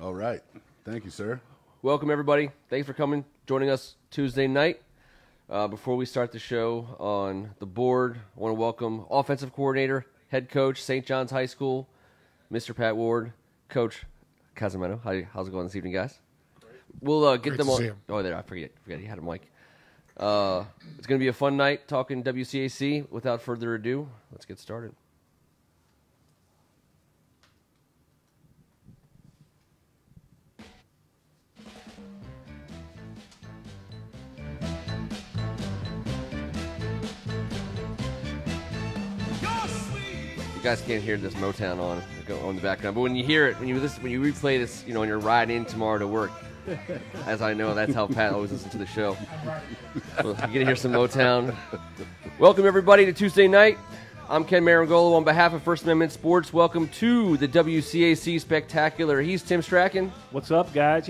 All right. Thank you, sir. Welcome, everybody. Thanks for coming, joining us Tuesday night. Before we start the show on the board, I want to welcome offensive coordinator, head coach, St. John's High School, Mr. Pat Ward, Coach Casamento. How's it going this evening, guys? Great. We'll get them on. Oh, there. I forget he had a mic. It's going to be a fun night talking WCAC. Without further ado, let's get started. You guys can't hear this Motown on the background, but when you hear it, when you replay this, on your ride in tomorrow to work, as I know, that's how Pat always listens to the show. Well, you're gonna hear some Motown. Welcome everybody to Tuesday night. I'm Ken Marangolo on behalf of First Amendment Sports. Welcome to the WCAC Spectacular. He's Tim Strachan. What's up, guys?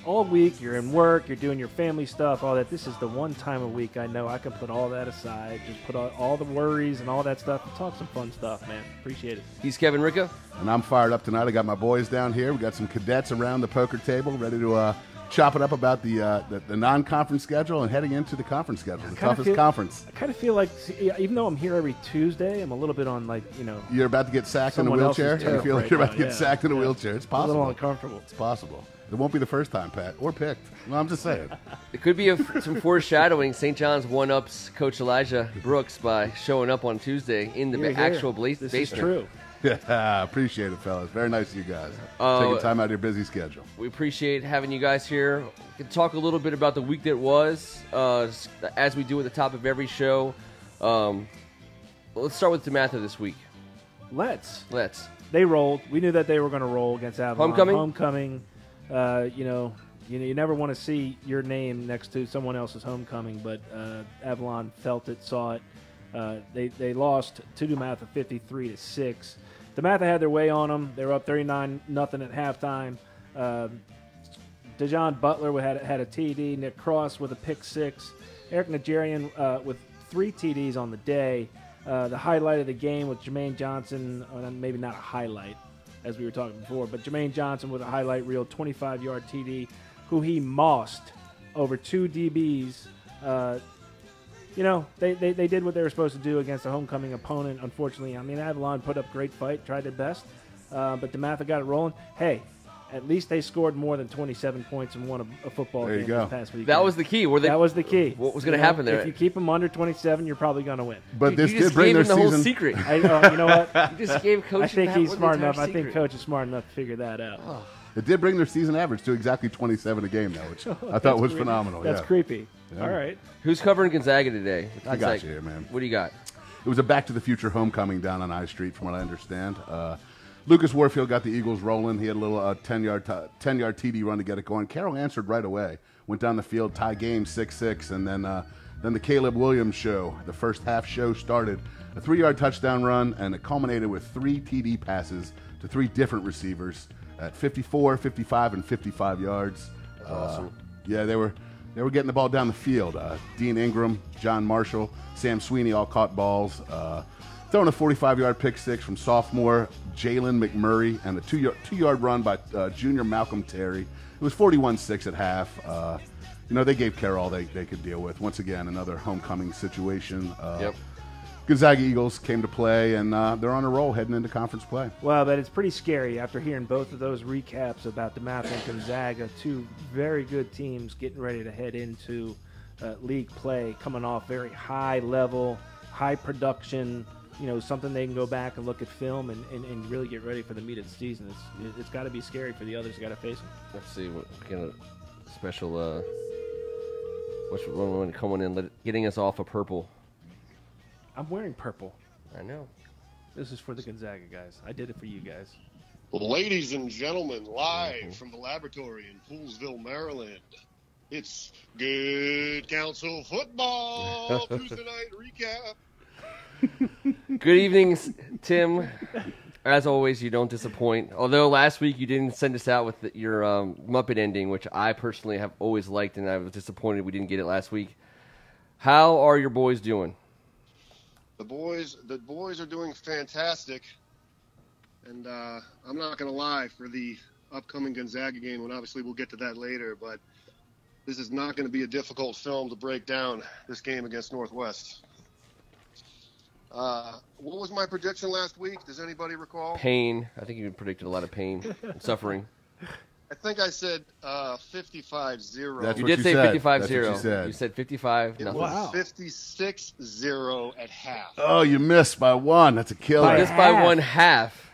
All week you're in work, you're doing your family stuff, all that. This is the one time a week I know I can put all that aside, just put all the worries and all that stuff and talk some fun stuff, man. Appreciate it. He's Kevin Ricca. And I'm fired up tonight. I got my boys down here. We got some cadets around the poker table ready to chop it up about the non-conference schedule and heading into the conference schedule, the toughest conference. I kind of feel like, even though I'm here every Tuesday, I'm a little bit on, You're about to get sacked in a wheelchair? You feel like you're about to get sacked in a wheelchair? It's possible. A little uncomfortable. It's possible. It won't be the first time, Pat, or picked. No, I'm just saying. It could be some foreshadowing. St. John's one-ups Coach Elijah Brooks by showing up on Tuesday in the actual basement. This is true. Yeah, appreciate it, fellas. Very nice of you guys. Taking time out of your busy schedule. We appreciate having you guys here. We can talk a little bit about the week that was, as we do at the top of every show. Let's start with DeMatha this week. Let's. They rolled. We knew that they were going to roll against Avalon. Homecoming. You never want to see your name next to someone else's homecoming, but Avalon felt it, saw it. They lost to DeMatha 53-6. DeMatha had their way on them. They were up 39-0 at halftime. Dejon Butler had a TD. Nick Cross with a pick six. Eric Nigerian with 3 TDs on the day. The highlight of the game with Jermaine Johnson, maybe not a highlight, as we were talking before, but Jermaine Johnson with a highlight reel, 25-yard TD, who he mossed over 2 DBs. They did what they were supposed to do against a homecoming opponent, unfortunately. Avalon put up a great fight, tried their best, but DeMatha got it rolling. Hey, at least they scored more than 27 points and won a football game this past week. That was the key. That was the key. What was going to happen there? If you keep them under 27, you're probably going to win. But this did bring their season. The whole secret. You know what? You just gave Coach. I think he's smart enough. I think Coach is smart enough to figure that out. Oh. It did bring their season average to exactly 27 a game, though, which I thought was phenomenal. That's creepy. Yeah. All right. Who's covering Gonzaga today? I got you here, man. What do you got? It was a Back to the Future homecoming down on I Street, from what I understand. Lucas Warfield got the Eagles rolling. He had a little 10-yard TD run to get it going. Carroll answered right away. Went down the field, tie game 6-6, and then the Caleb Williams show. The first half show started. A 3-yard touchdown run, and it culminated with 3 TD passes to 3 different receivers at 54, 55, and 55 yards. That's awesome. Yeah, they were getting the ball down the field. Dean Ingram, John Marshall, Sam Sweeney all caught balls. Throwing a 45-yard pick six from sophomore Jalen McMurray, and a 2-yard run by junior Malcolm Terry. It was 41-6 at half. They gave Carroll all they could deal with. Once again, another homecoming situation. Gonzaga Eagles came to play, and they're on a roll heading into conference play. Well, but it's pretty scary after hearing both of those recaps about DeMatha and Gonzaga, 2 very good teams getting ready to head into league play, coming off very high level, high production, something they can go back and look at film and really get ready for the meat of the season. It's got to be scary for the others who got to face them. Let's see what kind of special what's one coming in, getting us off of purple. I'm wearing purple. I know. This is for the Gonzaga guys. I did it for you guys. Ladies and gentlemen, live from the laboratory in Poolesville, Maryland, it's Good Counsel Football Tuesday night recap. Good evening, Tim. As always, you don't disappoint. Although last week you didn't send us out with your Muppet ending, which I personally have always liked, and I was disappointed we didn't get it last week. How are your boys doing? The boys are doing fantastic, and I'm not going to lie. For the upcoming Gonzaga game, and obviously we'll get to that later, but this is not going to be a difficult film to break down, this game against Northwest. What was my prediction last week? Does anybody recall? Pain. I think you predicted a lot of pain and suffering. I think I said 55-0. That's You what did you say said. 55-0. That's what you said. You said 55 It nothing. was 56-0 at half. Oh, you missed by one. That's a killer. By Just by half. one half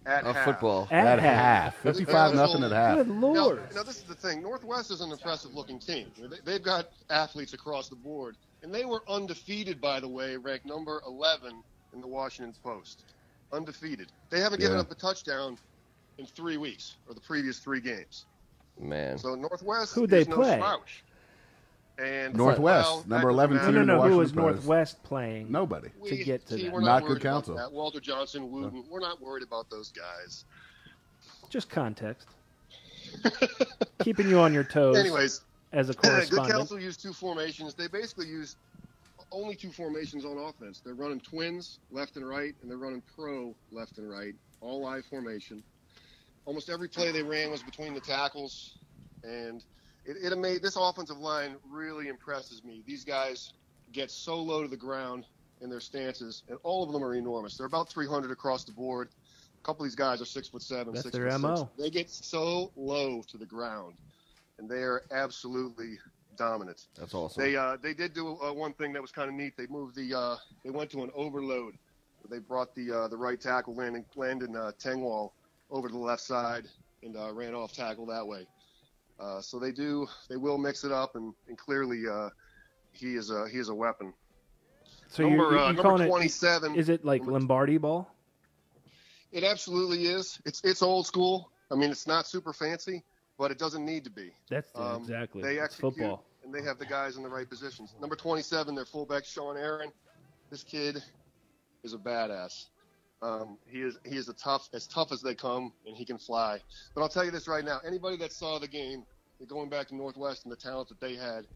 At of half. football. At At half. 55 nothing at half. Good Lord. Now, this is the thing. Northwest is an impressive-looking team. They've got athletes across the board, and they were undefeated, by the way, ranked number 11 in the Washington Post. Undefeated. They haven't given Yeah. up a touchdown in 3 weeks, or the previous 3 games. Man. So Northwest Who'd is they no play? slouch. And Northwest, well, number that 11 doesn't team. No, matter. who was Washington Post. Northwest playing? Nobody. to get to that. We're Not not good worried about counsel. that. Walter Johnson, Wooten, we're not worried about those guys. Just context. Keeping you on your toes. Anyways, as a Good correspondent. Counsel used 2 formations. They basically use only 2 formations on offense. They're running twins left and right, and they're running pro left and right, all live formation. Almost every play they ran was between the tackles, and it made this offensive line really impresses me. These guys get so low to the ground in their stances, and all of them are enormous. They're about 300 across the board. A couple of these guys are 6'7", That's 6'6". their MO. They get so low to the ground, and they are absolutely dominant. That's awesome. They did do one thing that was kind of neat. They moved they went to an overload. They brought the right tackle Landon Tengwall over to the left side and ran off tackle that way. So they will mix it up, and clearly he is a weapon. So Number you're calling 27. Is it like Lombardi ball? It absolutely is. It's old school. I mean, it's not super fancy, but it doesn't need to be. That's exactly. They It's execute, football. and they have the guys in the right positions. Number 27, their fullback, Sean Aaron. This kid is a badass. He is as tough as they come, and he can fly. But I'll tell you this right now: anybody that saw the game, going back to Northwest and the talent that they had,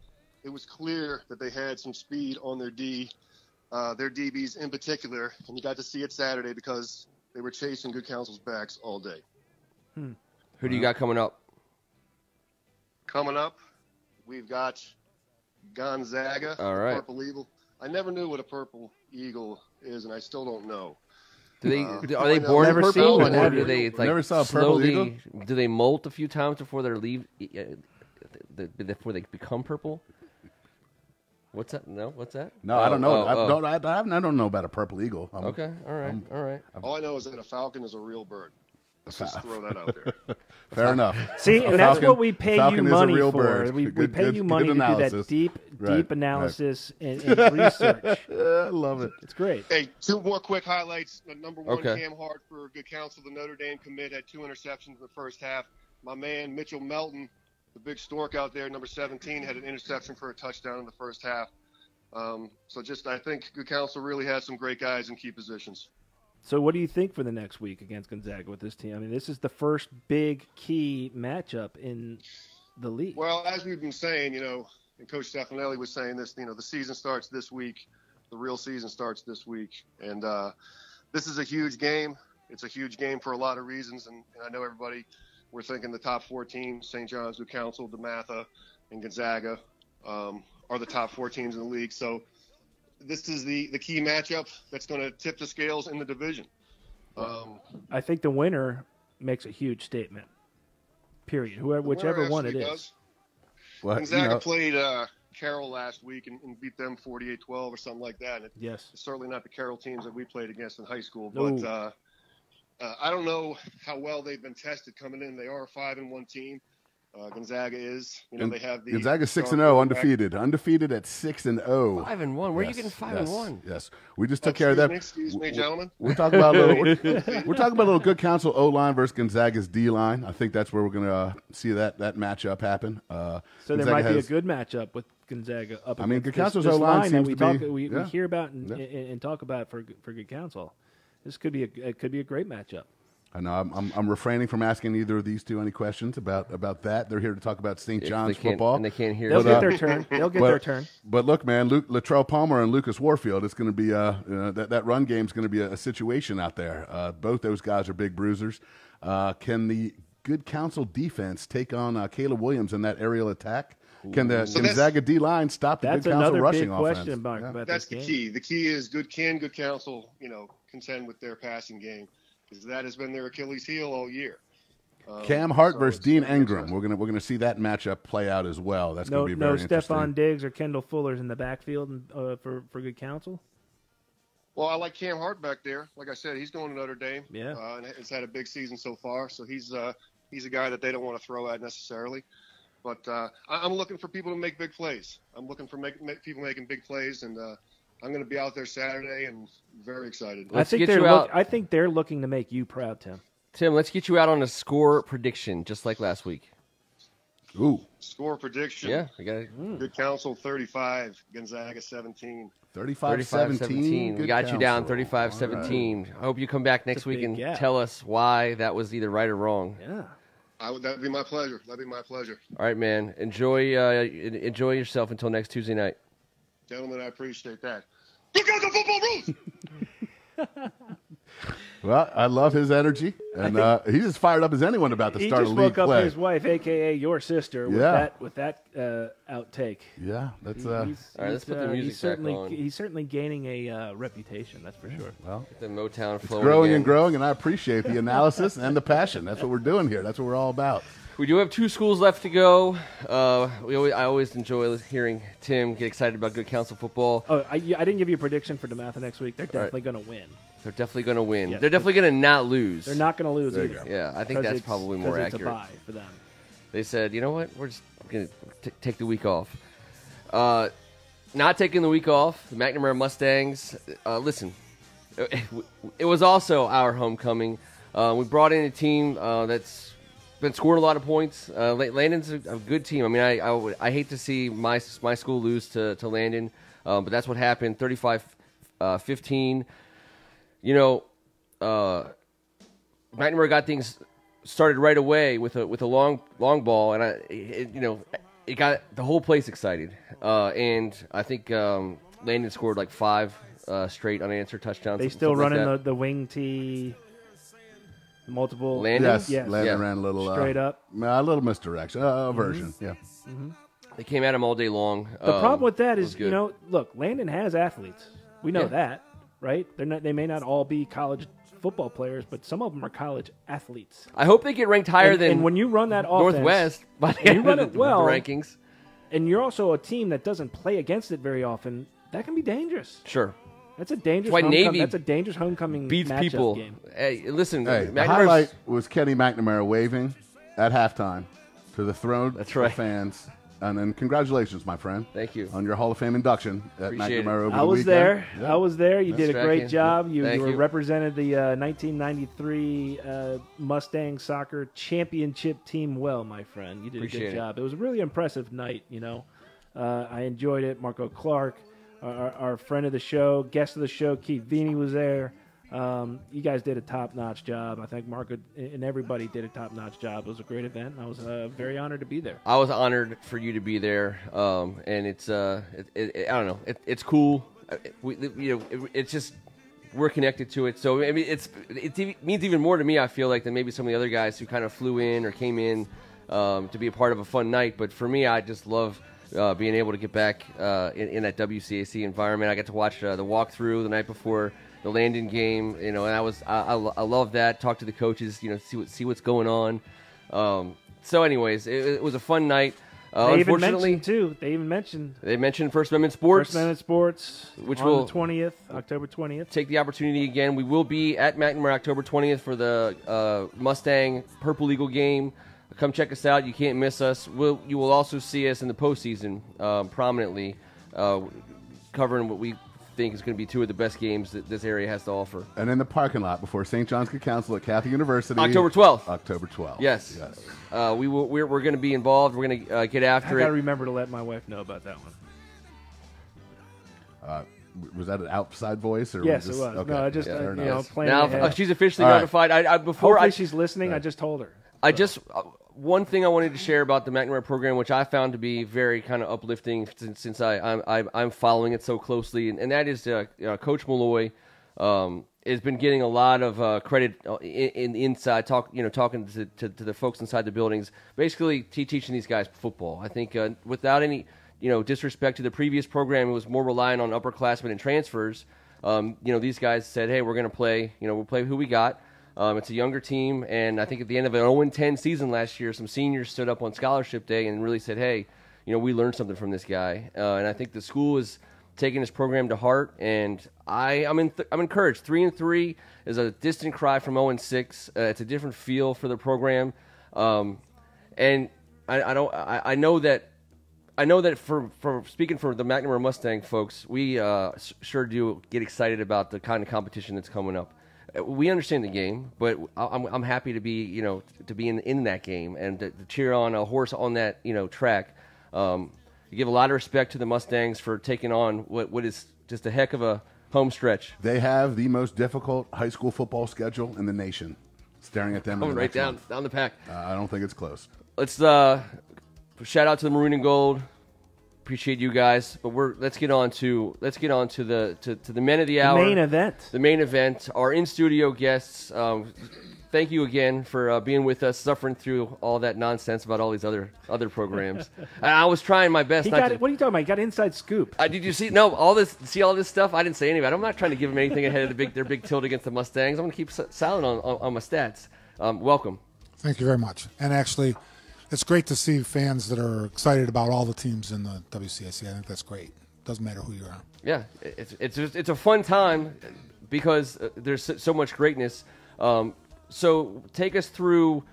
it was clear that they had some speed on their DBs in particular, and you got to see it Saturday because they were chasing Good Counsel's backs all day. Who do you got coming up? Coming up, we've got Gonzaga, All the right. Purple Eagle. I never knew what a Purple Eagle is, and I still don't know. Are they I born never purple, seen one, or have do you? they like Never saw a purple slowly? eagle? Do they molt a few times before they leave? Before they become purple? What's that? No, what's that? No, I don't know. Oh. I don't know about a purple eagle. Okay, all right. All I know is that a falcon is a real bird. Let's just throw that out there. Fair enough. See, and that's Falcon- what we pay Falcon you is a money real for. bird. We Good- pay good- you good money to do that analysis. deep Right, analysis and research. I love it. It's great. Hey, 2 more quick highlights. Number 1, Okay. Cam Hart for Good Counsel, the Notre Dame commit, had 2 interceptions in the first half. My man, Mitchell Melton, the big stork out there, number 17, had an interception for a touchdown in the first half. I think Good Counsel really has some great guys in key positions. So what do you think for the next week against Gonzaga with this team? I mean, this is the first big key matchup in the league. Well, as we've been saying, and Coach Stefanelli was saying this, the season starts this week. The real season starts this week. And this is a huge game. It's a huge game for a lot of reasons. And I know everybody, we're thinking the top 4 teams, St. John's, Good Counsel, DeMatha, and Gonzaga are the top 4 teams in the league. So this is the key matchup that's going to tip the scales in the division. I think the winner makes a huge statement. Period. Whichever Winner one it absolutely is. does. Well, Gonzaga played Carroll last week and beat them 48-12 or something like that. And Yes. it's certainly not the Carroll teams that we played against in high school. No. But I don't know how well they've been tested coming in. They are a 5-1 team. Gonzaga is. They have the Gonzaga 6-0, undefeated at 6-0. 5-1. Where are you getting 5-1? Yes, we just took care of that. Excuse me, gentlemen. We're talking about we're talking about a little Good Counsel O line versus Gonzaga's D line. I think that's where we're going to see that matchup happen. So there might be a good matchup with Gonzaga up. I mean, against Good Counsel's this O-line line that seems we to be- we yeah. hear about and talk about for Good Counsel. This could be a great matchup. I know I'm refraining from asking either of these two any questions about that. They're here to talk about St. John's football. And they can't hear They'll you. get their turn. They'll get their turn. But look, man, Latrell Palmer and Lucas Warfield, it's going to be that run game's going to be a situation out there. Both those guys are big bruisers. Can the Good Counsel defense take on Caleb Williams in that aerial attack? Can the Gonzaga D-line stop the Good Counsel rushing offense? That's another big question, Mark, about That's this the game. key. The key is Good Counsel, contend with their passing game, because that has been their Achilles heel all year. Cam Hart versus Dean Ingram. We're gonna see that matchup play out as well. That's going to be very interesting. No Stephon Diggs or Kendall Fuller's in the backfield for Good Counsel? Well, I like Cam Hart back there. Like I said, he's going to Notre Dame. Yeah. And has had a big season so far. So he's a guy that they don't want to throw at necessarily. But I'm looking for people to make big plays. I'm looking for people making big plays, and I'm going to be out there Saturday and very excited. I think they're looking to make you proud, Tim. Tim, let's get you out on a score prediction, just like last week. Ooh. Score prediction. Yeah, I got it. Good Counsel 35, Gonzaga 17. 35-17. We got you down 35-17. Right. I hope you come back next week and tell us why that was either right or wrong. Yeah. That'd be my pleasure. All right, man. Enjoy yourself until next Tuesday night. Gentlemen, I appreciate that. Look out the football rules! Well, I love his energy, and he's as fired up as anyone about the start of league play. He just woke up his wife, a.k.a. your sister, with that outtake. Yeah, that's all right, let's put the music back on. He's certainly gaining a reputation, that's for sure. Well, the Motown flowing growing again. and growing, and I appreciate the analysis and the passion. That's what we're doing here. That's what we're all about. We do have 2 schools left to go. I always enjoy hearing Tim get excited about Good Counsel football. Oh, I didn't give you a prediction for DeMatha next week. They're definitely going to win. They're definitely going to win. Yeah. They're definitely going to not lose. They're not going to lose either. Yeah, I think that's probably more accurate. It's a bye for them. They said, you know what, we're just going to take the week off. Not taking the week off, the McNamara Mustangs. Listen, it was also our homecoming. We brought in a team that's been scoring a lot of points. Landon's a good team. I mean, I hate to see my school lose to Landon, but that's what happened. 35-15. McNamara got things started right away with a long ball, and it got the whole place excited. And I think Landon scored like 5 straight unanswered touchdowns. They still running the wing tee. Multiple. Landon? Yes. Landon ran a little straight up. A little misdirection, version. Yeah. Mm-hmm. They came at him all day long. The problem with that is, look, Landon has athletes. We know that, right? They may not all be college football players, but some of them are college athletes. I hope they get ranked higher than and when you run that offense, Northwest by the end of the rankings. And you're also a team that doesn't play against it very often. That can be dangerous. Sure. That's a dangerous homecoming beats matchup people. Game. Hey, listen. The highlight was Kenny McNamara waving at halftime to the throne of fans. And then congratulations, my friend. Thank you. On your Hall of Fame induction at McNamara over the weekend. I was there. You did a great job. You represented the 1993 Mustang Soccer Championship team well, my friend. You did a good job. It was a really impressive night, I enjoyed it. Marco Clark, our friend of the show, guest of the show, Keith Vini was there. You guys did a top-notch job. I think Marco and everybody did a top-notch job. It was a great event, and I was very honored to be there. I was honored for you to be there, and it's I don't know, it's cool. It's just we're connected to it. So I mean, it means even more to me. I feel like than maybe some of the other guys who kind of flew in or came in to be a part of a fun night. But for me, I just love being able to get back in that WCAC environment. I got to watch the walkthrough the night before the Landon game, and I love that. Talk to the coaches, see what's going on. So, anyways, it was a fun night. Unfortunately, they even mentioned First Amendment Sports. First Amendment Sports, which on will the 20th, October 20th. Take the opportunity again. We will be at McNamara October 20th for the Mustang Purple Eagle game. Come check us out. You can't miss us. You will also see us in the postseason prominently, covering what we think is going to be 2 of the best games that this area has to offer. And in the parking lot before St. John's Good Counsel at Catholic University. October 12th. October 12th. Yes. We're going to be involved. We're going to get after it. I got to remember to let my wife know about that one. Was that an outside voice? Or yes, it was. Okay. No, I just planning now she's officially notified. Hopefully she's listening. I just told her. One thing I wanted to share about the McNamara program, which I found to be very kind of uplifting since I'm following it so closely, and that is Coach Malloy has been getting a lot of credit in the inside, talking to the folks inside the buildings, basically teaching these guys football. I think without any disrespect to the previous program, it was more relying on upperclassmen and transfers. These guys said, hey, we're going to play, we'll play who we got. It's a younger team, and I think at the end of an 0-10 season last year, some seniors stood up on scholarship day and really said, hey, we learned something from this guy. And I think the school is taking this program to heart, and I'm encouraged. 3-3 is a distant cry from 0-6. It's a different feel for the program, and I know that for speaking for the McNamara Mustang folks, we sure do get excited about the kind of competition that's coming up. We understand the game, but I'm happy to be in that game and to cheer on a horse on that track. You give a lot of respect to the Mustangs for taking on what is just a heck of a home stretch. They have the most difficult high school football schedule in the nation. Staring at them. Coming right down the pack. I don't think it's close. Let's shout out to the Maroon and Gold. Appreciate you guys, but let's get on to the men of the hour. The main event. Our in studio guests. Thank you again for being with us, suffering through all that nonsense about all these other programs. I was trying my best. What are you talking about? He got inside scoop. Did you see? No, all this stuff. I didn't say any of it. I'm not trying to give them anything ahead of their big tilt against the Mustangs. I'm going to keep silent on my stats. Welcome. Thank you very much. And actually, it's great to see fans that are excited about all the teams in the WCAC. I think that's great. Doesn't matter who you are. Yeah, it's a fun time because there's so much greatness. So take us through.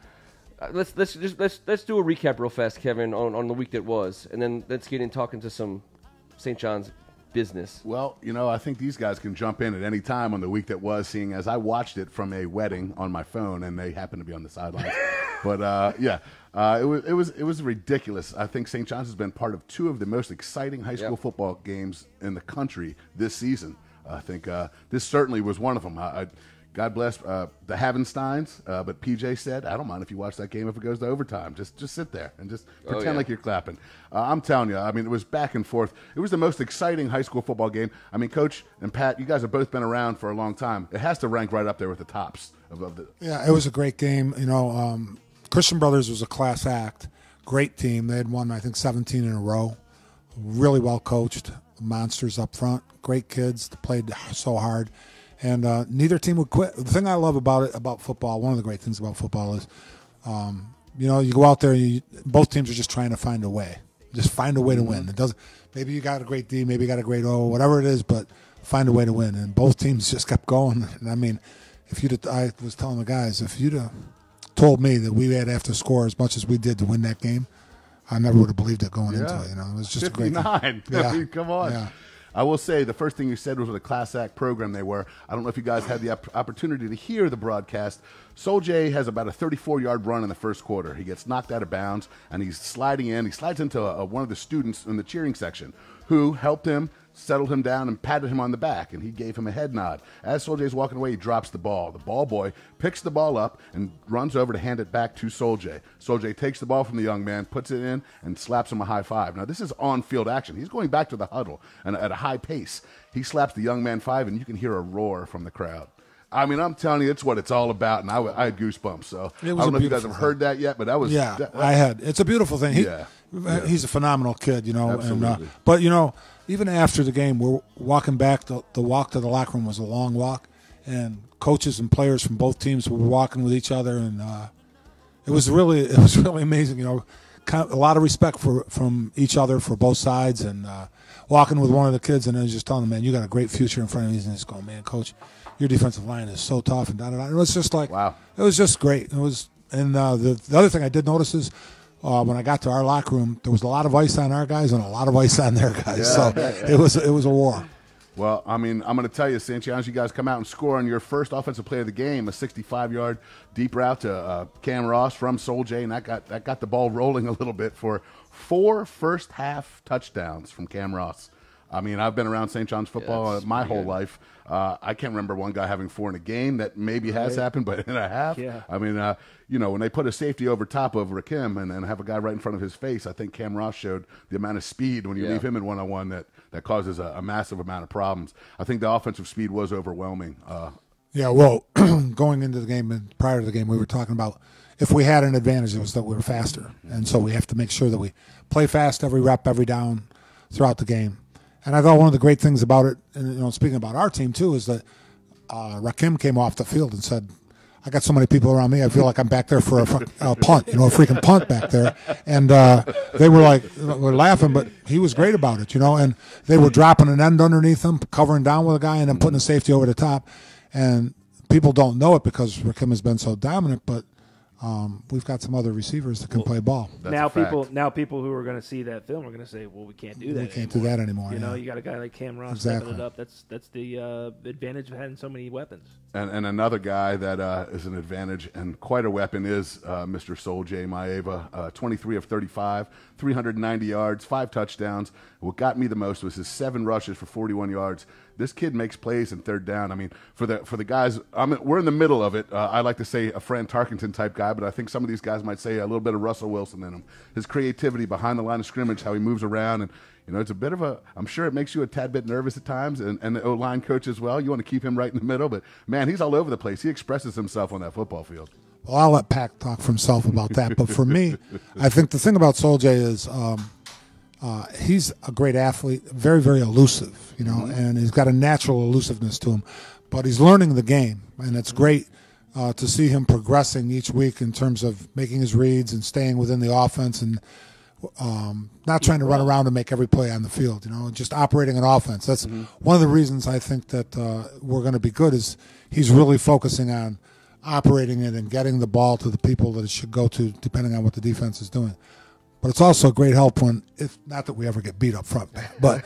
Let's do a recap real fast, Kevin, on the week that was, and then let's get in talking to some St. John's business. Well, I think these guys can jump in at any time on the week that was, seeing as I watched it from a wedding on my phone, and they happened to be on the sidelines. But it was ridiculous. I think St. John's has been part of two of the most exciting high school football games in the country this season. I think this certainly was one of them. God bless the Havensteins, but PJ said, I don't mind if you watch that game if it goes to overtime. Just sit there and just pretend like you're clapping. I'm telling you, it was back and forth. It was the most exciting high school football game. Coach and Pat, you guys have both been around for a long time. It has to rank right up there with the tops of the. Yeah, it was a great game. Christian Brothers was a class act. Great team. They had won, I think, 17 in a row. Really well coached. Monsters up front. Great kids. They played so hard. And neither team would quit. The thing I love about football, one of the great things about football is, you go out there, both teams are just trying to find a way. Just find a way to win. It doesn't. Maybe you got a great D, maybe you got a great O, whatever it is, but find a way to win. And both teams just kept going. And I was telling the guys, if you'd have told me that we had to score as much as we did to win that game, I never would have believed it going into it. It was just 59. a great game. Yeah. Come on. Yeah. I will say the first thing you said was what a class act program they were. I don't know if you guys had the opportunity to hear the broadcast. Sol J has about a 34-yard run in the first quarter. He gets knocked out of bounds, and he's sliding in. He slides into one of the students in the cheering section who helped him, settled him down, and patted him on the back, and he gave him a head nod. As Sol J's walking away, he drops the ball. The ball boy picks the ball up and runs over to hand it back to Sol J. Sol J takes the ball from the young man, puts it in, and slaps him a high five. Now, this is on-field action. He's going back to the huddle, and at a high pace, he slaps the young man five, and you can hear a roar from the crowd. I'm telling you, it's what it's all about, and I had goosebumps. So I don't know if you guys have heard that yet, but that was I had. It's a beautiful thing. He's a phenomenal kid, Absolutely. But even after the game, we're walking back. The walk to the locker room was a long walk, and coaches and players from both teams were walking with each other, and it was really amazing. A lot of respect from each other for both sides, and walking with one of the kids, and I was just telling him, man, you got a great future in front of you. And he's going, man, coach, your defensive line is so tough, and da-da-da. It was just like, wow. It was just great. It was, and the other thing I did notice is when I got to our locker room, there was a lot of ice on our guys and a lot of ice on their guys. So it was a war. Well, I'm going to tell you, St. John's, you guys come out and score on your first offensive play of the game, a 65-yard deep route to Cam Ross from Sol J, and that got the ball rolling a little bit for 4 first-half touchdowns from Cam Ross. I've been around St. John's football my whole life. I can't remember one guy having 4 in a game. That maybe has happened, but in a half. Yeah. When they put a safety over top of Rakim and have a guy right in front of his face, I think Cam Ross showed the amount of speed when you leave him in one-on-one that causes a massive amount of problems. I think the offensive speed was overwhelming Yeah, well, going into the game and prior to the game, we were talking about if we had an advantage, it was that we were faster. And so we have to make sure that we play fast every rep, every down throughout the game. And I thought one of the great things about it, and speaking about our team too, is that Rakim came off the field and said, I got so many people around me, I feel like I'm back there for a punt, a freaking punt back there. And they were we're laughing, but he was great about it, and they were dropping an end underneath him, covering down with a guy, and then putting a safety over the top. And people don't know it because Rakim has been so dominant, but we've got some other receivers that can play ball. Now people who are going to see that film are going to say, well, we can't do that We can't do that anymore. You got a guy like Cam Ross stepping it up. That's the advantage of having so many weapons. And another guy that is an advantage and quite a weapon is Mr. Sol J. Maeva, 23 of 35, 390 yards, 5 touchdowns. What got me the most was his 7 rushes for 41 yards. This kid makes plays in third down. I mean, for the guys, we're in the middle of it. I like to say a Fran Tarkenton type guy, but I think some of these guys might say a little bit of Russell Wilson in him. His creativity behind the line of scrimmage, how he moves around, and it's a bit of I'm sure it makes you a tad bit nervous at times, and the O-line coach as well. You want to keep him right in the middle, but man, he's all over the place. He expresses himself on that football field. Well, I'll let Pac talk for himself about that, but for me, I think the thing about Sol J is he's a great athlete, very, very elusive, and he's got a natural elusiveness to him. But he's learning the game, and it's great to see him progressing each week in terms of making his reads and staying within the offense and not trying to run around and make every play on the field, just operating an offense. That's one of the reasons I think that we're going to be good is he's really focusing on operating it and getting the ball to the people that it should go to depending on what the defense is doing. But it's also a great help not that we ever get beat up front, but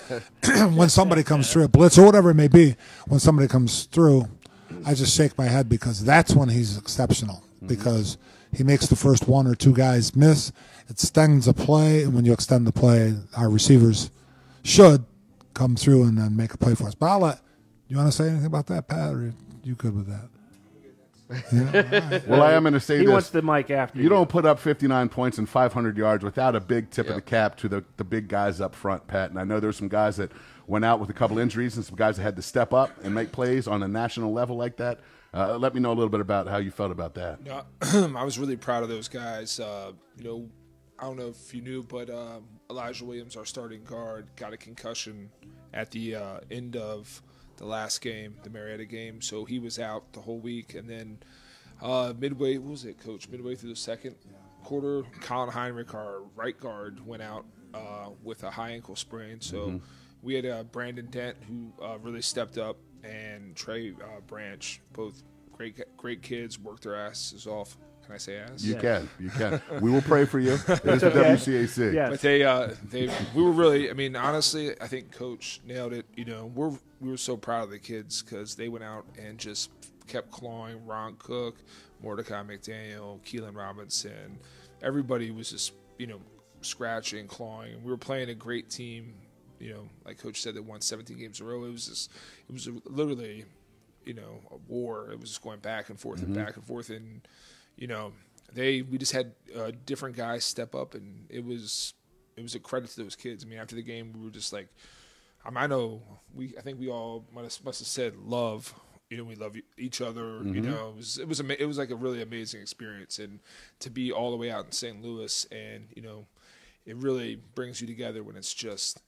when somebody comes through, a blitz or whatever it may be, when somebody comes through, I just shake my head because that's when he's exceptional because he makes the first 1 or 2 guys miss. It extends a play, and when you extend the play, our receivers should come through and then make a play for us. But you want to say anything about that, Pat, or are you good with that? Yeah, right. Well, I am going to say he this. wants the mic after you. Don't put up 59 points and 500 yards without a big tip of the cap to the big guys up front, Pat. And I know there's some guys that went out with a couple injuries and some guys that had to step up and make plays on a national level like that. Let me know a little bit about how you felt about that. No, I was really proud of those guys. I don't know if you knew, but Elijah Williams, our starting guard, got a concussion at the end of the last game, the Marietta game, so he was out the whole week. And then midway through the second quarter, Colin Heinrich, our right guard, went out with a high ankle sprain. So we had Brandon Dent, who really stepped up, and Trey Branch, both great kids, worked their asses off. Can I say ass? You can. We will pray for you. It is the WCAC. Yes. But we were really. I mean, honestly, I think Coach nailed it. We were so proud of the kids because they went out and just kept clawing. Ron Cook, Mordecai McDaniel, Keelan Robinson, everybody was just scratching, clawing, and we were playing a great team. Like Coach said, that won 17 games in a row. It was literally, a war. It was just going back and forth and back and forth, and we just had different guys step up, and it was a credit to those kids. I mean, after the game, we were just like, I think we all must have said love. We love each other. It was like a really amazing experience, and to be all the way out in St. Louis, and it really brings you together when it's just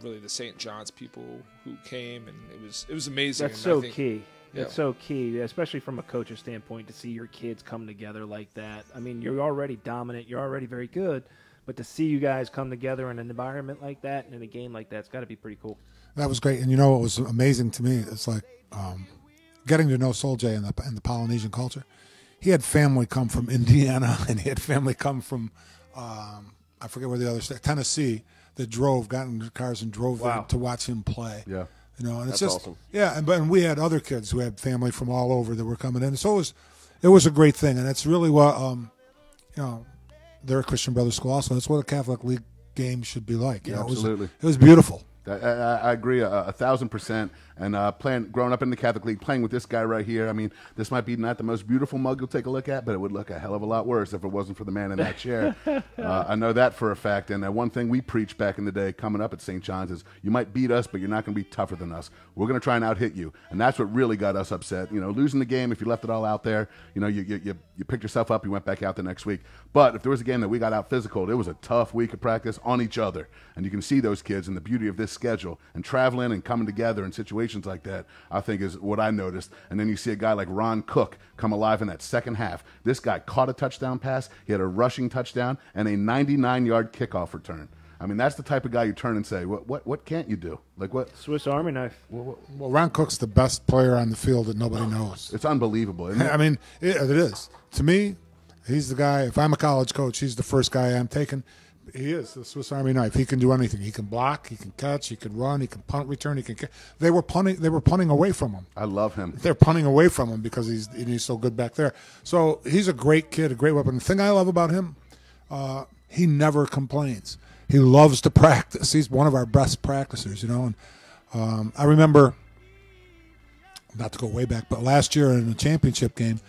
really the St. John's people who came, and it was amazing. That's so key. It's so key, especially from a coach's standpoint, to see your kids come together like that. I mean, you're already dominant. You're already very good. But to see you guys come together in an environment like that and in a game like that, it's got to be pretty cool. That was great. And what was amazing to me, it's like getting to know Sol J and the Polynesian culture. He had family come from Indiana, and he had family come from, I forget where the other state, Tennessee, that got in their cars and drove there to watch him play. Yeah. And it's That's just awesome. Yeah, and we had other kids who had family from all over that were coming in. So it was a great thing, and it's really what they're a Christian Brothers school also. That's what a Catholic League game should be like. Absolutely. It was beautiful. I agree 1,000%. And growing up in the Catholic League, playing with this guy right here, I mean, this might be not the most beautiful mug you'll take a look at, but it would look a hell of a lot worse if it wasn't for the man in that chair. I know that for a fact. And one thing we preached back in the day coming up at St. John's is you might beat us, but you're not going to be tougher than us. We're going to try and out-hit you. And that's what really got us upset. You know, losing the game, if you left it all out there, you know, you picked yourself up, you went back out the next week. But if there was a game that we got out physical, it was a tough week of practice on each other. And you can see those kids and the beauty of this schedule and traveling and coming together in situations like that, I think is what I noticed. And then you see a guy like Ron Cook come alive in that second half. This guy caught a touchdown pass. He had a rushing touchdown and a 99-yard kickoff return. I mean, that's the type of guy you turn and say, what can't you do? Like what? Swiss Army knife. Well, Ron Cook's the best player on the field that nobody knows. It's unbelievable, isn't it? I mean, it is. To me, he's the guy. If I'm a college coach, he's the first guy I'm taking. He is the Swiss Army knife. He can do anything. He can block. He can catch. He can run. He can punt return. He can. They were punting away from him. I love him. They're punting away from him because he's so good back there. So he's a great kid, a great weapon. The thing I love about him, he never complains. He loves to practice. He's one of our best practicers, you know. And I remember, not to go way back, but last year in the championship game,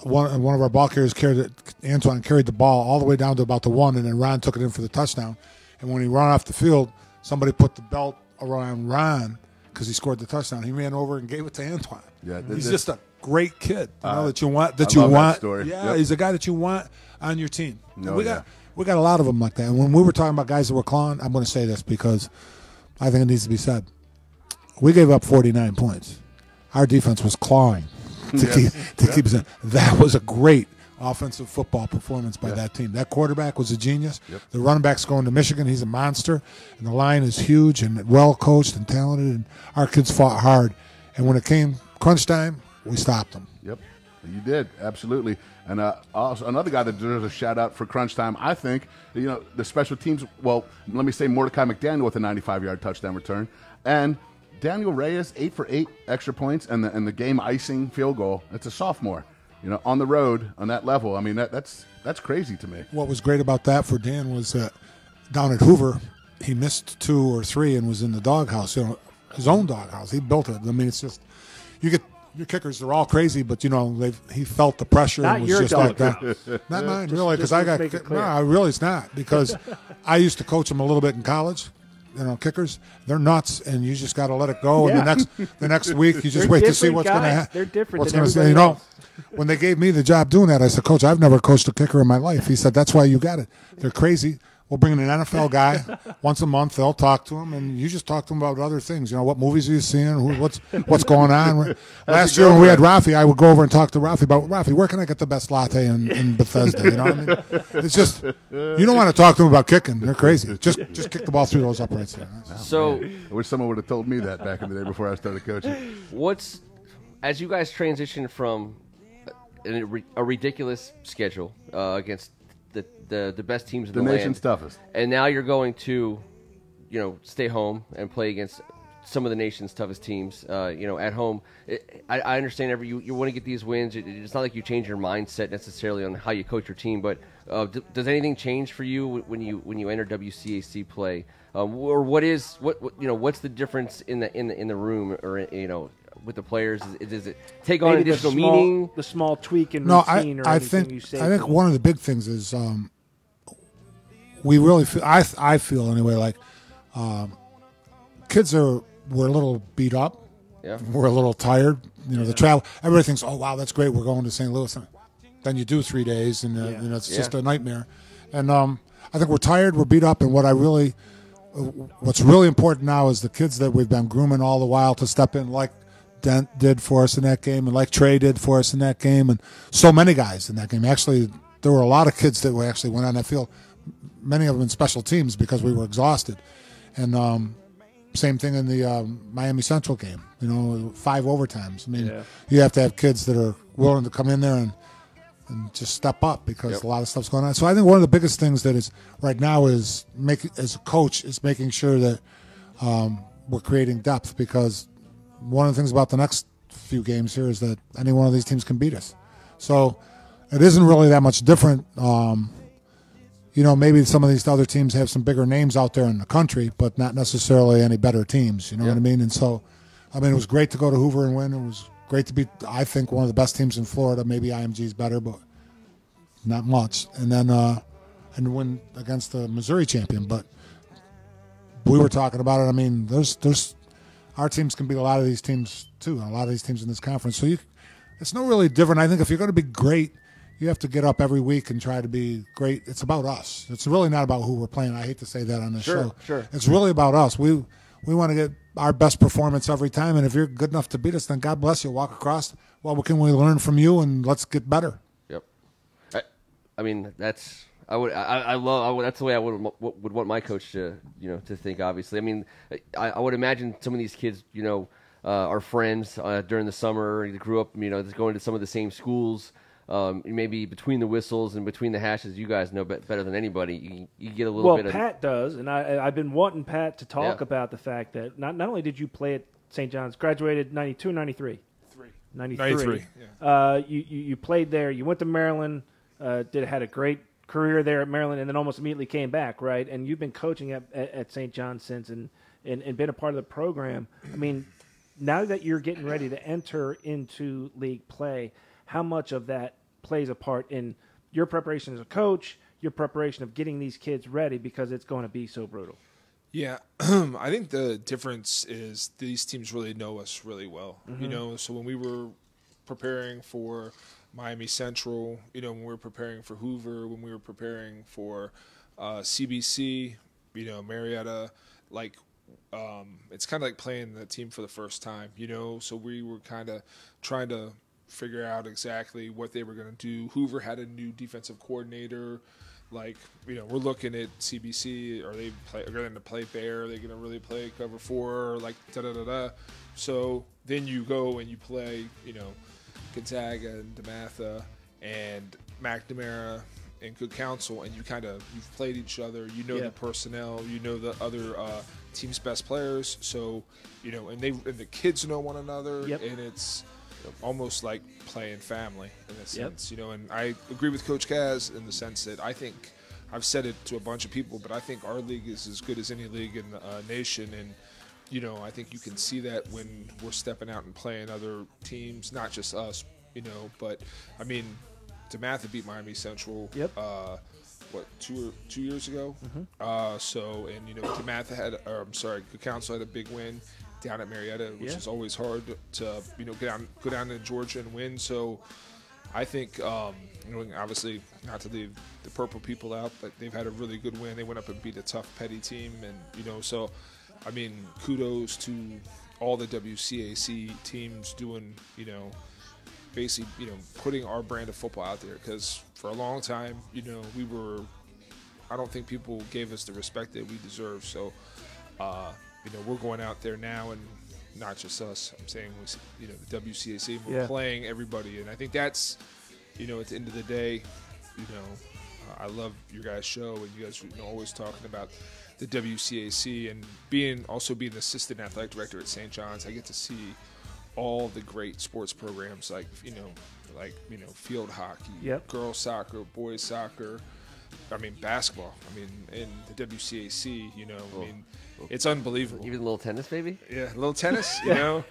one of our ball carriers Antoine carried the ball all the way down to about the 1, and then Ron took it in for the touchdown. And when he ran off the field, somebody put the belt around Ron because he scored the touchdown. He ran over and gave it to Antoine. Yeah, he's just a great kid, you know, that you want. That story. Yeah, yep. He's a guy that you want on your team. No, we got a lot of them like that. And when we were talking about guys that were clawing, I'm going to say this because I think it needs to be said. We gave up 49 points. Our defense was clawing to keep us in. That was a great offensive football performance by that team. That quarterback was a genius. Yep. The running back's going to Michigan. He's a monster. And the line is huge and well coached and talented. And our kids fought hard. And when it came crunch time, we stopped them. Yep, you did. Absolutely. And also another guy that deserves a shout-out for crunch time, I think, you know, the special teams, well, let me say Mordecai McDaniel with a 95-yard touchdown return. And Daniel Reyes, 8 for 8 extra points, and the game icing field goal. It's a sophomore, you know, on the road on that level. I mean, that's crazy to me. What was great about that for Dan was that down at Hoover, he missed 2 or 3 and was in the doghouse, you know, his own doghouse. He built it. I mean, it's just, you get your kickers, they're all crazy, but, you know, he felt the pressure. Not and was your just dog. like that. Not mine, really, because I got – no, really it's not, because I used to coach them a little bit in college. You know, kickers, they're nuts, and you just got to let it go. Yeah. And the next week, you just wait to see what's going to happen. They're different. What's going to say? You know, when they gave me the job doing that, I said, Coach, I've never coached a kicker in my life. He said, that's why you got it. They're crazy. We'll bring in an NFL guy once a month. They'll talk to him, and you just talk to him about other things. You know, what movies are you seeing? What's going on? Last year when we had Rafi, I would go over and talk to Rafi about, Rafi, where can I get the best latte in Bethesda? You know what I mean? It's just, you don't want to talk to them about kicking. They're crazy. Just kick the ball through those uprights there. So I wish someone would have told me that back in the day before I started coaching. As you guys transition from a ridiculous schedule against the best teams in the land, nation's toughest, and now you're going to, you know, stay home and play against some of the nation's toughest teams, you know, at home. I understand you want to get these wins. It's not like you change your mindset necessarily on how you coach your team, but does anything change for you when you enter WCAC play, or what's the difference in the room, or, you know, with the players? Does it take on maybe additional meaning? The small tweak in routine or I anything think, you say? I think one of the big things is we really feel, I feel anyway, like kids we're a little beat up. Yeah. We're a little tired. You know, the travel, everybody thinks, oh, wow, that's great. We're going to St. Louis. Then you do 3 days, and you know, it's just a nightmare. And I think we're tired, we're beat up, and what's really important now is the kids that we've been grooming all the while to step in, like Dent did for us in that game, and like Trey did for us in that game, and so many guys in that game. Actually, there were a lot of kids that actually went on that field, many of them in special teams, because we were exhausted. And same thing in the Miami Central game, you know, 5 overtimes. I mean, you have to have kids that are willing to come in there and just step up, because a lot of stuff's going on. So I think one of the biggest things that is right now is as a coach is making sure that we're creating depth, because one of the things about the next few games here is that any one of these teams can beat us. So it isn't really that much different. You maybe some of these other teams have some bigger names out there in the country, but not necessarily any better teams. You know what I mean? And so, it was great to go to Hoover and win. It was great to be, I think, one of the best teams in Florida. Maybe IMG's better, but not much. And then and win against the Missouri champion. But we were talking about it. There's our teams can beat a lot of these teams too, and a lot of these teams in this conference. So it's no really different. I think if you're going to be great, you have to get up every week and try to be great. It's about us. It's really not about who we're playing. I hate to say that on this show. Sure. It's really about us. We want to get our best performance every time, and if you're good enough to beat us, then God bless you. Walk across. Well, what can we learn from you, and let's get better. Yep. That's the way I would want my coach to to think. Obviously, I would imagine some of these kids are friends during the summer. They grew up going to some of the same schools. Maybe between the whistles and between the hashes, you guys know better than anybody. You get a little bit. Well, Pat does, and I've been wanting Pat to talk about the fact that not only did you play at St. John's, graduated 92 or 93? 93. Yeah. You played there. You went to Maryland. Had a great career there at Maryland, and then almost immediately came back, right? And you've been coaching at St. John's since, and been a part of the program. Now that you're getting ready to enter into league play, how much of that plays a part in your preparation as a coach, your preparation of getting these kids ready, because it's going to be so brutal? Yeah, I think the difference is these teams really know us really well. So when we were preparing for Miami Central, when we were preparing for Hoover, when we were preparing for CBC, Marietta, it's kind of like playing the team for the first time, so we were kind of trying to figure out exactly what they were going to do. Hoover had a new defensive coordinator. We're looking at CBC. Are they going to play bear? Are they going to really play cover 4? So then you go and you play, Gonzaga and DeMatha and McNamara and Cook Council, and you've played each other. The personnel. The other team's best players. So and the kids know one another, and it's almost like playing family in a sense, and I agree with Coach Kaz in the sense that I think I've said it to a bunch of people, but I think our league is as good as any league in the nation, and I think you can see that when we're stepping out and playing other teams, not just us, but DeMatha beat Miami Central 2 years ago. DeMatha had Cook Council had a big win down at Marietta, which is always hard to go down to Georgia and win. So I think obviously not to leave the purple people out, but they've had a really good win. They went up and beat a tough Petty team, and so kudos to all the WCAC teams doing basically putting our brand of football out there, because for a long time I don't think people gave us the respect that we deserve. So we're going out there now, and not just us. I'm saying, the WCAC, we're playing everybody. And I think that's, at the end of the day, I love your guys' show, and you guys are always talking about the WCAC, and being the assistant athletic director at St. John's, I get to see all the great sports programs like field hockey, girls soccer, boys soccer, basketball. In the WCAC, it's unbelievable. Even a little tennis, baby. Yeah, a little tennis. Ken's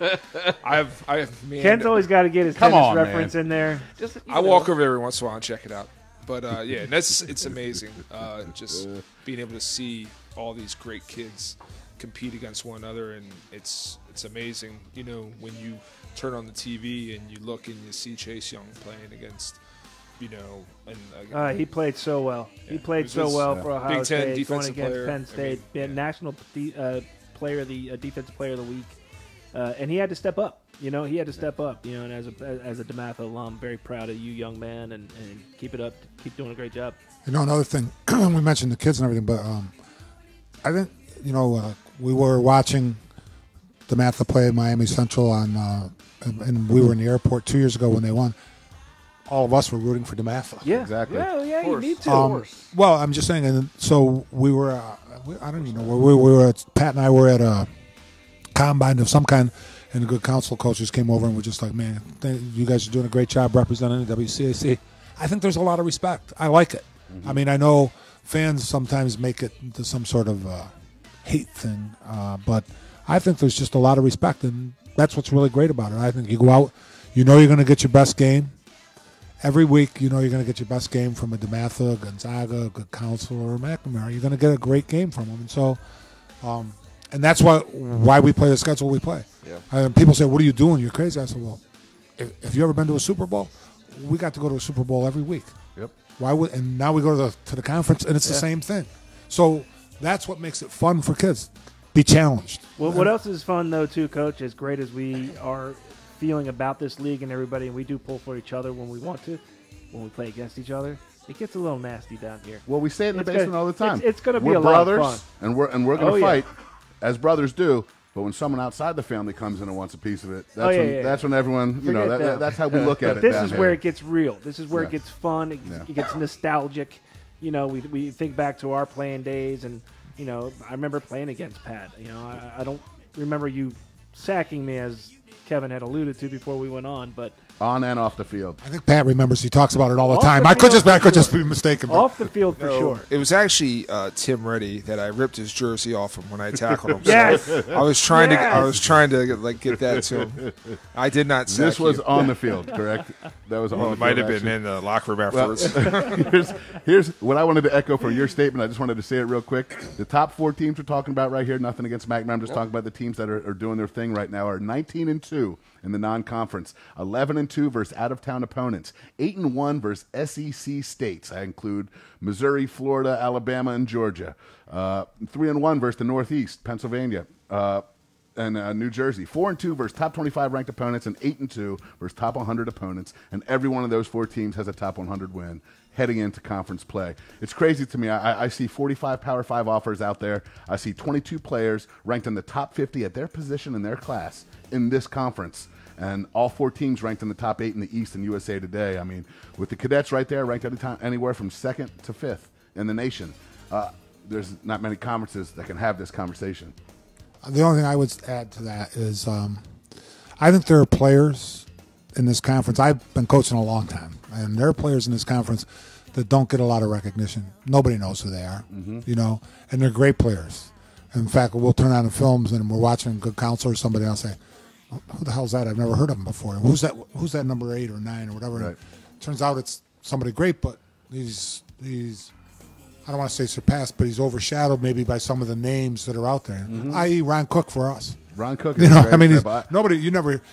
always got to get his tennis reference in there. I walk over every once in a while and check it out. But it's amazing. Just being able to see all these great kids compete against one another, and it's amazing. When you turn on the TV and you look and you see Chase Young playing against. He played so well. He played so well for Ohio Big Ten State, going against player. Penn State, national player, the defensive player of the week, and he had to step up. He had to step up. And as a DeMatha alum, very proud of you, young man, and keep it up. Keep doing a great job. Another thing, we mentioned the kids and everything, but I think we were watching DeMatha play Miami Central and we were in the airport 2 years ago when they won. All of us were rooting for DeMatha. Yeah, exactly. Yeah, you need to. Well, I'm just saying, and so we were. I don't even know where we were. Pat and I were at a combine of some kind, and the good council coaches came over and were just like, "Man, you guys are doing a great job representing the WCAC." I think there's a lot of respect. I like it. Mm-hmm. I know fans sometimes make it into some sort of hate thing, but I think there's just a lot of respect, and that's what's really great about it. I think you go out, you're going to get your best game. Every week, you're going to get your best game from a DeMatha, Gonzaga, Good Counsel, or McNamara. You're going to get a great game from them. And so, and that's why we play the schedule we play. Yeah. People say, what are you doing? You're crazy. I said, well, if you ever been to a Super Bowl, we got to go to a Super Bowl every week. Yep. And now we go to the conference, and it's the same thing. So that's what makes it fun for kids. Be challenged. Well, what else is fun, though, too, Coach, as great as we are feeling about this league and everybody, and we do pull for each other when we want to, when we play against each other, it gets a little nasty down here. Well, we say it in the basement all the time. It's going to be we're a lot of brothers, fun. and we're going to fight as brothers do. But when someone outside the family comes in and wants a piece of it, that's when everyone, that's how we look at it. This down is here. where it gets real. This is where Yeah. it gets fun. It gets nostalgic. We think back to our playing days, and I remember playing against Pat. I don't remember you sacking me, as Kevin had alluded to before we went on, but on and off the field. I think Pat remembers. He talks about it all the Off time. the I could field, just be mistaken. But off the field for sure. It was actually Tim Reddy that I ripped his jersey off him when I tackled him. Yes. So I was trying Yes. to get that to him. I did not sack This was you. on the field, correct? That was on Well, the it might field, have been actually. in the locker room Well, afterwards. here's what I wanted to echo for your statement. I just wanted to say it real quick. The top 4 teams we're talking about right here, nothing against McNamara. I'm just talking about the teams that are doing their thing right now, are 19-2 in the non-conference, 11-2 versus out-of-town opponents, 8-1 versus SEC states. I include Missouri, Florida, Alabama, and Georgia. 3-1 versus the Northeast, Pennsylvania, and New Jersey. 4-2 versus top 25 ranked opponents, and 8-2 versus top 100 opponents. And every one of those 4 teams has a top 100 win heading into conference play. It's crazy to me. I see 45 Power 5 offers out there. I see 22 players ranked in the top 50 at their position in their class in this conference. And all 4 teams ranked in the top 8 in the East and USA Today. I mean, with the cadets right there, ranked anywhere from 2nd to 5th in the nation. There's not many conferences that can have this conversation. The only thing I would add to that is I think there are players in this conference. I've been coaching a long time, and there are players in this conference that don't get a lot of recognition. Nobody knows who they are, and they're great players. In fact, we'll turn on the films and we're watching Good Counsel or somebody else say, who the hell's that? I've never heard of him before. Who's that number 8 or 9 or whatever? Right. Turns out it's somebody great, but he's I don't want to say surpassed, but he's overshadowed maybe by some of the names that are out there, i.e. Ron Cook for us. Ron Cook is great. I mean, But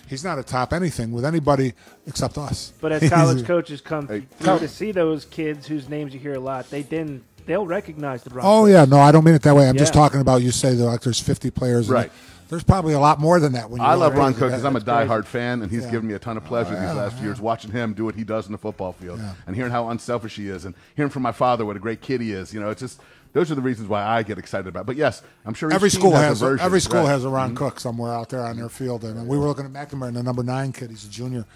he's not a top anything with anybody except us. But as college coaches come to see those kids whose names you hear a lot, they'll recognize the Broncos. Oh, yeah. No, I don't mean it that way. I'm just Yeah. talking about, you say that, like, there's 50 players. Right. There's probably a lot more than that. When I love Ron crazy. Cook because I'm a That's diehard fan, and he's given me a ton of pleasure these last yeah. years watching him do what he does in the football field, Yeah. and hearing how unselfish he is, and hearing from my father what a great kid he is. It's just those are the reasons why I get excited about it. But yes, I'm sure every each team school has a version. every school Right. has a Ron Cook somewhere out there on their field. And we were looking at McNamara and the number 9 kid. He's a junior.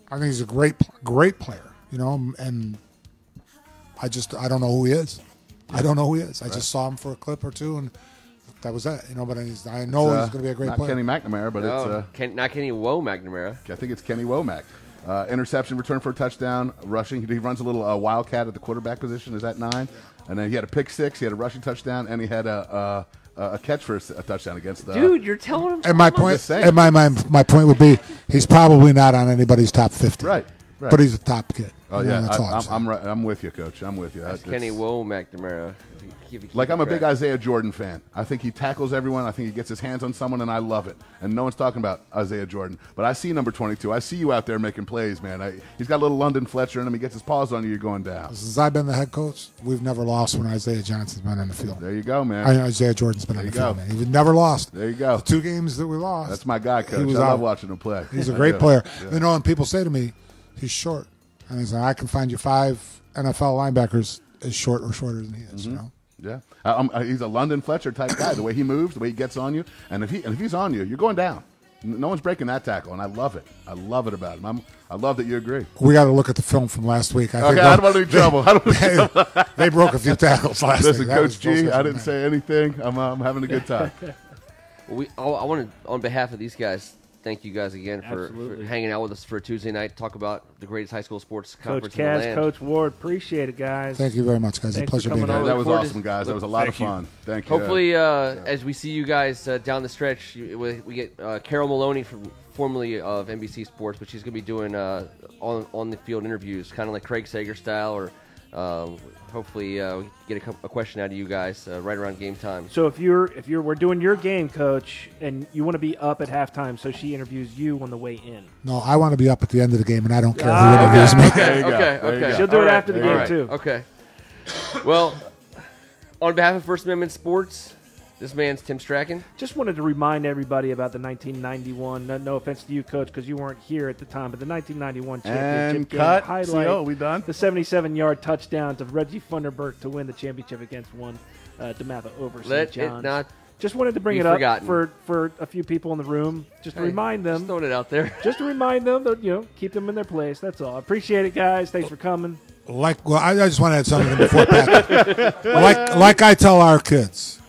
I think he's a great player. And I don't know who he is. I don't know who he is. I just saw him for a clip or two, and that was that. But I know he's going to be a great not player. Kenny McNamara, but it's not Kenny McNamara. I think it's Kenny Womack. Interception, return for a touchdown, rushing. He runs a little wildcat at the quarterback position. Is that 9? And then he had a pick 6, he had a rushing touchdown, and he had a catch for a touchdown against the. Dude, you're telling him. And my something? point, just saying. and my point would be, he's probably not on anybody's top 50. Right. But he's a top kid. Oh yeah, that's all I'm saying. I'm right. I'm with you, Coach. I'm with you. That's Kenny McNamara. Like, I'm a big Isaiah Jordan fan. I think he tackles everyone. I think he gets his hands on someone, and I love it. And no one's talking about Isaiah Jordan. But I see number 22. I see you out there making plays, man. He's got a little London Fletcher in him. He gets his paws on you, you're going down. Since I've been the head coach, we've never lost when Isaiah Johnson's been in the field. There you go, man. Isaiah Jordan's been in the There you field, go. man. He's never lost. There you go. The 2 games that we lost. That's my guy, Coach. I was love out. watching him play. He's a I great do. player. Yeah. And people say to me, he's short. And he's like, I can find you 5 NFL linebackers as short or shorter than he is, Yeah, he's a London Fletcher type guy. The way he moves, the way he gets on you, and if he's on you, you're going down. No one's breaking that tackle, and I love it. I love it about him. I love that you agree. We got to look at the film from last week. I don't want to be trouble. They broke a few tackles last Listen, week. Coach G, I didn't say anything. I'm having a good time. I wanted, on behalf of these guys, thank you guys again for Absolutely. hanging out with us for a Tuesday night to talk about the greatest high school sports Coach conference in the Kaz, land. Coach Ward, appreciate it, guys. Thank you very much, guys. Thanks A pleasure for being coming here. on. That was forward awesome, to- guys. That was a lot of Thank you. fun. Thank you. Hopefully, as we see you guys down the stretch, we get Carol Maloney, formerly of NBC Sports, but she's going to be doing on the field interviews, kind of like Craig Sager style, or hopefully we get a question out of you guys right around game time. So if we're doing your game, Coach, and you want to be up at halftime, so she interviews you on the way in. No, I want to be up at the end of the game, and I don't care who interviews me. There you go. Okay, There you okay. go. She'll do All it right. after the All game right. too. Okay. Well, on behalf of First Amendment Sports, this man's Tim Strachan. Just wanted to remind everybody about the 1991. No offense to you, Coach, because you weren't here at the time, but the 1991 championship And game cut. highlight. CO, we done? The 77-yard touchdown to Reggie Funderburk to win the championship against DeMatha over Let St. John's. it not Just wanted to bring be it up forgotten. for a few people in the room, just to Hey, remind just them. throwing it out there. Just to remind them that keep them in their place. That's all. Appreciate it, guys. Thanks for coming. I just want to add something before Pat. like I tell our kids,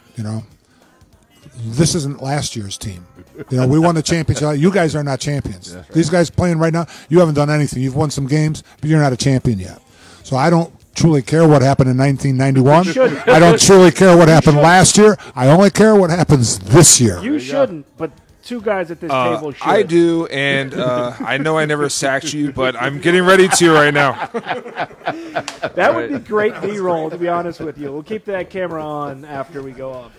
this isn't last year's team. We won the championship. You guys are not champions. Right. These guys playing right now, you haven't done anything. You've won some games, but you're not a champion yet. So I don't truly care what happened in 1991. shouldn't. I don't truly care what happened last year. I only care what happens this year. You shouldn't, but two guys at this table should. I do, and I know I never sacked you, but I'm getting ready to right now. That would be great B-roll, to be honest with you. We'll keep that camera on after we go off.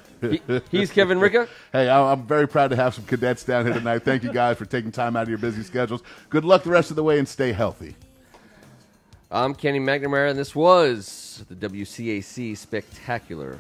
He's Kevin Ricca. Hey, I'm very proud to have some cadets down here tonight. Thank you guys for taking time out of your busy schedules. Good luck the rest of the way and stay healthy. I'm Kenny McNamara, and this was the WCAC Spectacular.